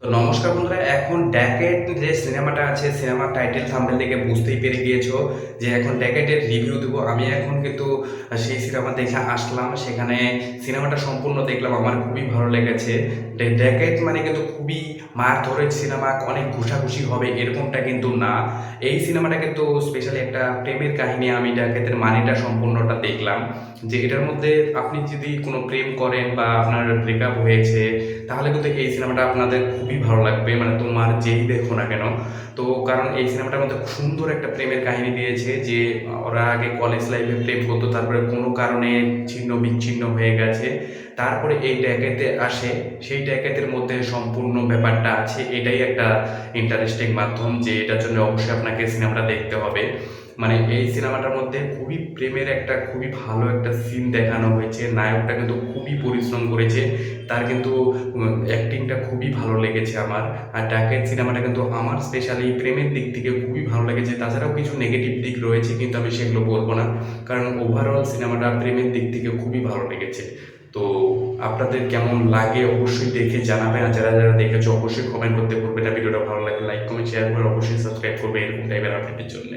তো নমস্কার বন্ধুরা, এখন ড্যাকেট যে সিনেমাটা আছে, সিনেমার টাইটেল থাম্বনেল দেখে বুঝতেই পেরে গিয়েছো যে এখন ড্যাকেটের রিভিউ দেবো। আমি এখন কিন্তু সেই সিনেমা দেখে আসলাম, সেখানে সিনেমাটা সম্পূর্ণ দেখলাম, আমার খুবই ভালো লেগেছে। ড্যাকেট মানে কিন্তু খুবই মারধরের সিনেমা, অনেক ঘুষাঘুষি হবে এরকমটা কিন্তু না। এই সিনেমাটা কিন্তু স্পেশালি একটা প্রেমের কাহিনী। আমি ড্যাকেটের মানেটা সম্পূর্ণটা দেখলাম, যে এটার মধ্যে আপনি যদি কোনো প্রেম করেন বা আপনার ব্রেকআপ হয়েছে, তাহলে কিন্তু এই সিনেমাটা আপনাদের খুবই ভালো লাগবে, মানে তোমার যেই দেখো না কেন। তো কারণ এই সিনেমাটার মধ্যে খুব সুন্দর একটা প্রেমের কাহিনী দিয়েছে, যে ওরা আগে কলেজ লাইফে প্রেম করতো, তারপরে কোনো কারণে ছিন্ন বিচ্ছিন্ন হয়ে গেছে, তারপরে এই ড্যাকেতে আসে, সেই ড্যাকেতের মধ্যে সম্পূর্ণ ব্যাপারটা আছে। এটাই একটা ইন্টারেস্টিং মাধ্যম, যে এটার জন্য অবশ্যই আপনাকে সিনেমাটা দেখতে হবে। মানে এই সিনেমাটার মধ্যে খুবই প্রেমের একটা খুবই ভালো একটা সিন দেখানো হয়েছে। নায়কটা কিন্তু খুবই পরিশ্রম করেছে, তার কিন্তু অ্যাক্টিংটা খুবই ভালো লেগেছে আমার। আর ডাকের সিনেমাটা কিন্তু আমার স্পেশালি প্রেমের দিক থেকে খুবই ভালো লেগেছে। তাছাড়াও কিছু নেগেটিভ দিক রয়েছে, কিন্তু আমি সেগুলো বলবো না, কারণ ওভারঅল সিনেমাটা প্রেমের দিক থেকে খুবই ভালো লেগেছে। তো আপনাদের কেমন লাগে অবশ্যই দেখে জানাবেন, আর যারা যারা দেখেছো অবশ্যই কমেন্ট করতে ভুলবেন না। ভিডিওটা ভালো লাগলে লাইক কমেন্ট শেয়ার করে অবশ্যই সাবস্ক্রাইব করবে এরকম টাইপের আপডেটের জন্য।